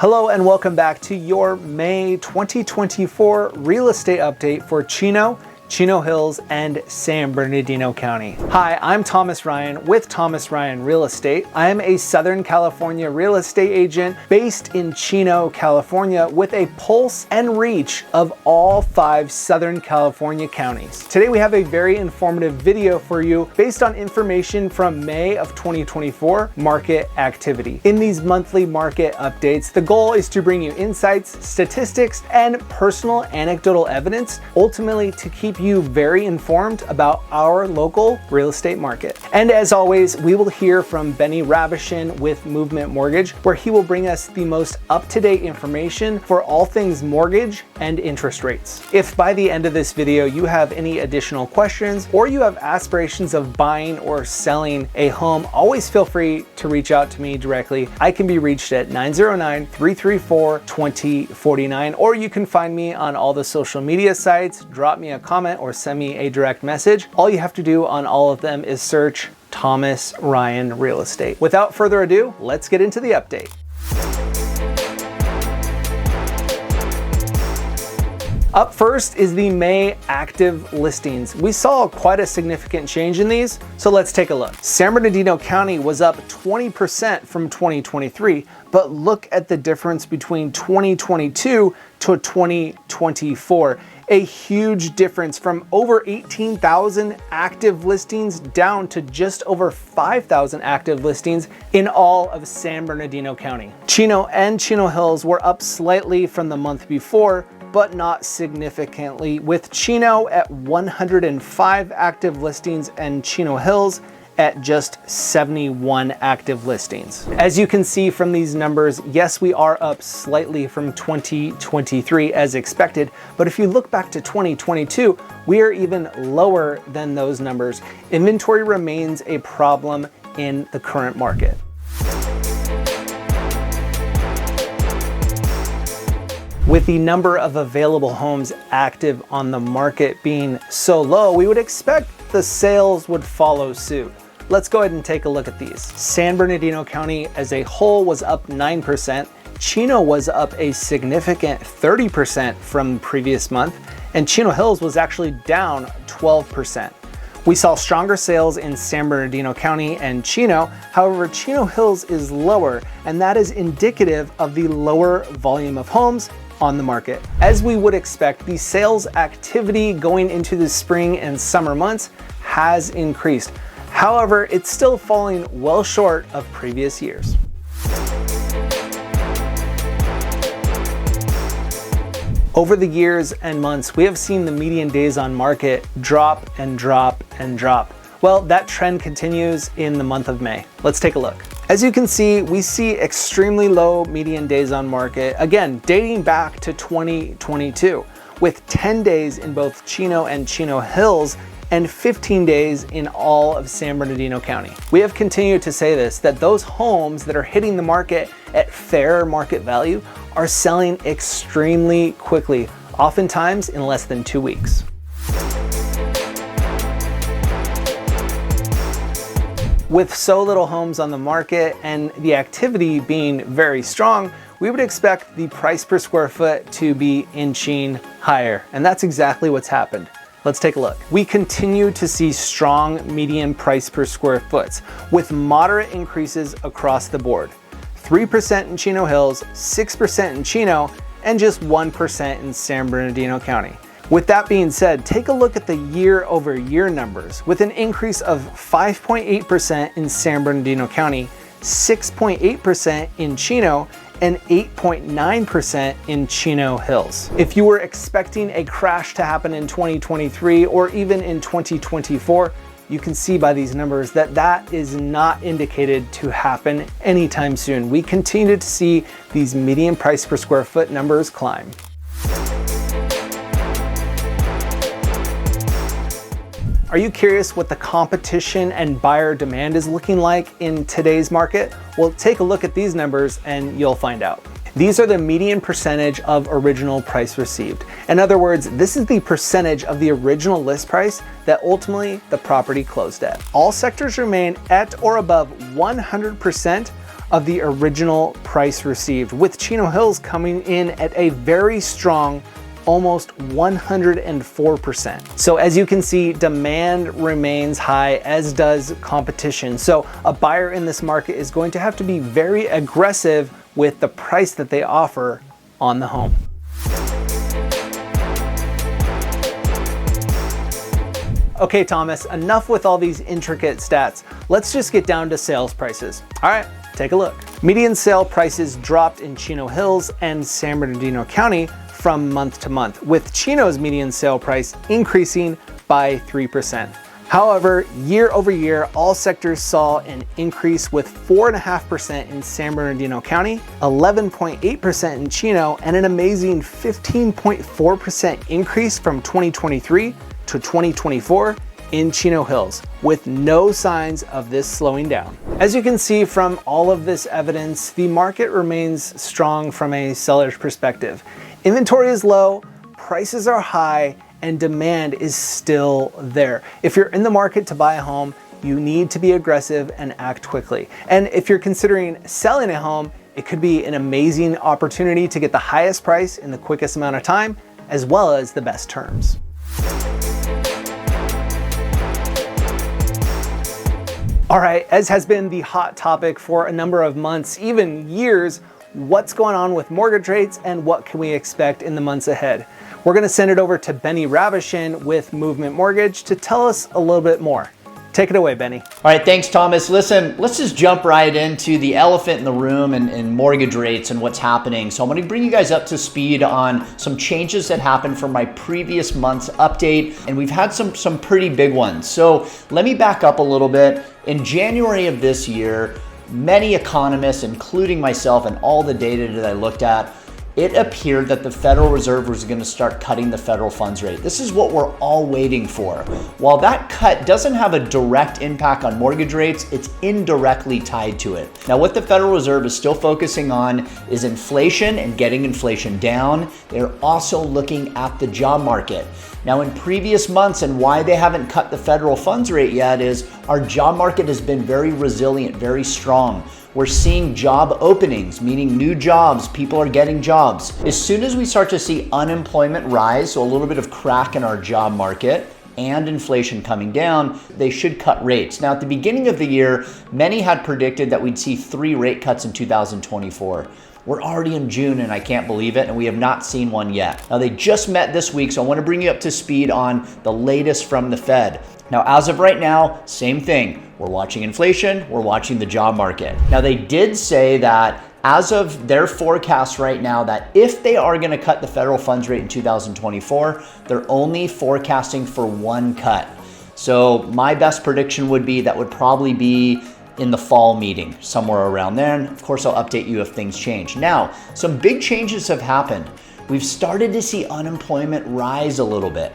Hello and welcome back to your May 2024 real estate update for Chino Hills, and San Bernardino County. Hi, I'm Thomas Ryan with Thomas Ryan Real Estate. I am a Southern California real estate agent based in Chino, California, with a pulse and reach of all 5 Southern California counties. Today we have a very informative video for you based on information from May of 2024 market activity. In these monthly market updates, the goal is to bring you insights, statistics, and personal anecdotal evidence, ultimately to keep you very informed about our local real estate market. And as always, we will hear from Beny Rabuchin with Movement Mortgage, where he will bring us the most up-to-date information for all things mortgage and interest rates. If by the end of this video you have any additional questions or you have aspirations of buying or selling a home, always feel free to reach out to me directly. I can be reached at 909-334-2049, or you can find me on all the social media sites, drop me a comment, or send me a direct message. All you have to do on all of them is search Thomas Ryan Real Estate. Without further ado, let's get into the update. Up first is the May active listings. We saw quite a significant change in these, so let's take a look. San Bernardino County was up 20% from 2023, but look at the difference between 2022 to 2024. A huge difference from over 18,000 active listings down to just over 5,000 active listings in all of San Bernardino County. Chino and Chino Hills were up slightly from the month before, but not significantly, with Chino at 105 active listings and Chino Hills at just 71 active listings. As you can see from these numbers, yes, we are up slightly from 2023 as expected, but if you look back to 2022, we are even lower than those numbers. Inventory remains a problem in the current market. With the number of available homes active on the market being so low, we would expect the sales would follow suit. Let's go ahead and take a look at these. San Bernardino County as a whole was up 9%. Chino was up a significant 30% from the previous month, and Chino Hills was actually down 12%. We saw stronger sales in San Bernardino County and Chino. However, Chino Hills is lower, and that is indicative of the lower volume of homes on the market. As we would expect, the sales activity going into the spring and summer months has increased. However, it's still falling well short of previous years. Over the years and months, we have seen the median days on market drop and drop and drop. Well, that trend continues in the month of May. Let's take a look. As you can see, we see extremely low median days on market, again, dating back to 2022, with 10 days in both Chino and Chino Hills and 15 days in all of San Bernardino County. We have continued to say this, that those homes that are hitting the market at fair market value are selling extremely quickly, oftentimes in less than 2 weeks. With so little homes on the market and the activity being very strong, we would expect the price per square foot to be inching higher, and that's exactly what's happened. Let's take a look. We continue to see strong median price per square foot with moderate increases across the board. 3% in Chino Hills, 6% in Chino, and just 1% in San Bernardino County. With that being said, take a look at the year-over-year numbers, with an increase of 5.8% in San Bernardino County, 6.8% in Chino, and 8.9% in Chino Hills. If you were expecting a crash to happen in 2023 or even in 2024, you can see by these numbers that that is not indicated to happen anytime soon. We continue to see these median price per square foot numbers climb. Are you curious what the competition and buyer demand is looking like in today's market? Well, take a look at these numbers and you'll find out. These are the median percentage of original price received. In other words, this is the percentage of the original list price that ultimately the property closed at. All sectors remain at or above 100% of the original price received, with Chino Hills coming in at a very strong almost 104%. So as you can see, demand remains high, as does competition. So a buyer in this market is going to have to be very aggressive with the price that they offer on the home. Okay, Thomas, enough with all these intricate stats. Let's just get down to sales prices. All right, take a look. Median sale prices dropped in Chino Hills and San Bernardino County from month to month, with Chino's median sale price increasing by 3%. However, year over year, all sectors saw an increase, with 4.5% in San Bernardino County, 11.8% in Chino, and an amazing 15.4% increase from 2023 to 2024 in Chino Hills, with no signs of this slowing down. As you can see from all of this evidence, the market remains strong from a seller's perspective. Inventory is low, prices are high, and demand is still there. If you're in the market to buy a home, you need to be aggressive and act quickly. And if you're considering selling a home, it could be an amazing opportunity to get the highest price in the quickest amount of time, as well as the best terms. All right, as has been the hot topic for a number of months, even years, what's going on with mortgage rates and what can we expect in the months ahead? We're gonna send it over to Beny Rabuchin with Movement Mortgage to tell us a little bit more. Take it away, Beny. All right, thanks, Thomas. Listen, let's just jump right into the elephant in the room and mortgage rates and what's happening. So I'm gonna bring you guys up to speed on some changes that happened from my previous month's update, and we've had some pretty big ones. So let me back up a little bit. In January of this year, many economists, including myself and all the data that I looked at, it appeared that the Federal Reserve was going to start cutting the federal funds rate. This is what we're all waiting for. While that cut doesn't have a direct impact on mortgage rates, it's indirectly tied to it. Now, what the Federal Reserve is still focusing on is inflation and getting inflation down. They're also looking at the job market. Now, in previous months, and why they haven't cut the federal funds rate yet, is our job market has been very resilient, very strong. We're seeing job openings, meaning new jobs, people are getting jobs. As soon as we start to see unemployment rise, so a little bit of crack in our job market, and inflation coming down, they should cut rates. Now, at the beginning of the year, many had predicted that we'd see 3 rate cuts in 2024. We're already in June and I can't believe it, and we have not seen one yet. Now, they just met this week, so I want to bring you up to speed on the latest from the Fed. Now, as of right now, same thing. We're watching inflation, we're watching the job market. Now, they did say that as of their forecast right now, that if they are going to cut the federal funds rate in 2024, they're only forecasting for 1 cut. So my best prediction would be that would probably be in the fall meeting, somewhere around there. And of course, I'll update you if things change. Now, some big changes have happened. We've started to see unemployment rise a little bit.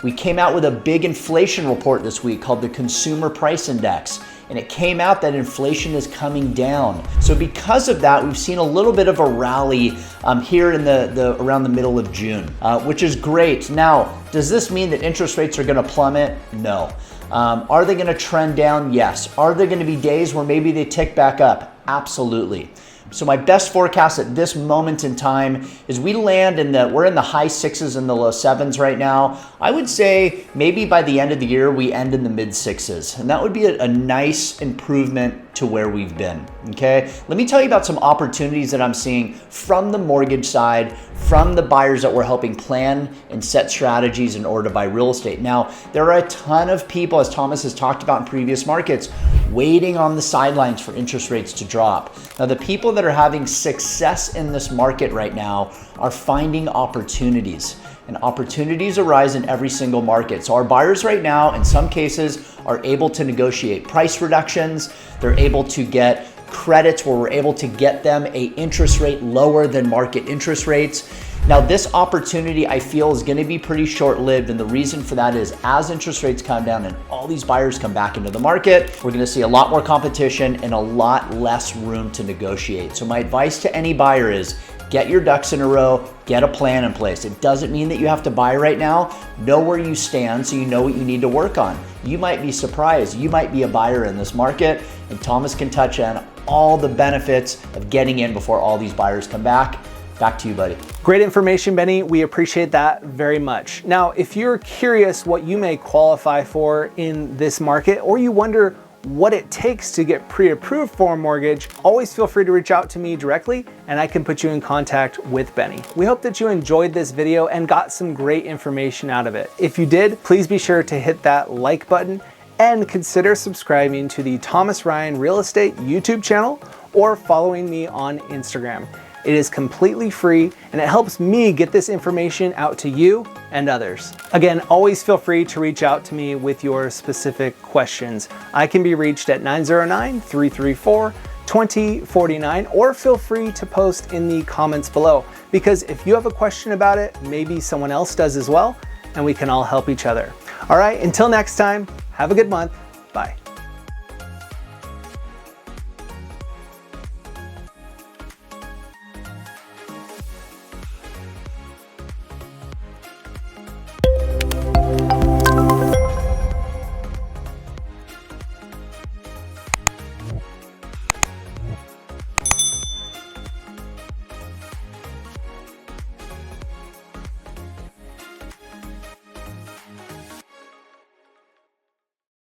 We came out with a big inflation report this week called the Consumer Price Index, and it came out that inflation is coming down. So because of that, we've seen a little bit of a rally here in around the middle of June, which is great. Now, does this mean that interest rates are gonna plummet? No. Are they gonna trend down? Yes. Are there gonna be days where maybe they tick back up? Absolutely. So my best forecast at this moment in time is we're in the high 6s and the low 7s right now. I would say maybe by the end of the year, we end in the mid 6s. And that would be a nice improvement to where we've been, okay? Let me tell you about some opportunities that I'm seeing from the mortgage side, from the buyers that we're helping plan and set strategies in order to buy real estate. Now, there are a ton of people, as Thomas has talked about in previous markets, waiting on the sidelines for interest rates to drop. Now, the people that are having success in this market right now are finding opportunities. And opportunities arise in every single market. So our buyers right now, in some cases, are able to negotiate price reductions. They're able to get credits where we're able to get them a interest rate lower than market interest rates. Now, this opportunity I feel is going to be pretty short-lived, and the reason for that is as interest rates come down and all these buyers come back into the market, we're going to see a lot more competition and a lot less room to negotiate. So my advice to any buyer is get your ducks in a row, get a plan in place. It doesn't mean that you have to buy right now. Know where you stand so you know what you need to work on. You might be surprised. You might be a buyer in this market, and Thomas can touch on all the benefits of getting in before all these buyers come back. Back to you, buddy. Great information, Benny. We appreciate that very much. Now, if you're curious what you may qualify for in this market, or you wonder what it takes to get pre-approved for a mortgage, always feel free to reach out to me directly and I can put you in contact with Benny. We hope that you enjoyed this video and got some great information out of it. If you did, please be sure to hit that like button and consider subscribing to the Thomas Ryan Real Estate YouTube channel or following me on Instagram. It is completely free and it helps me get this information out to you and others. Again, always feel free to reach out to me with your specific questions. I can be reached at 909-334-2049, or feel free to post in the comments below, because if you have a question about it, maybe someone else does as well, and we can all help each other. All right, until next time, have a good month. Bye.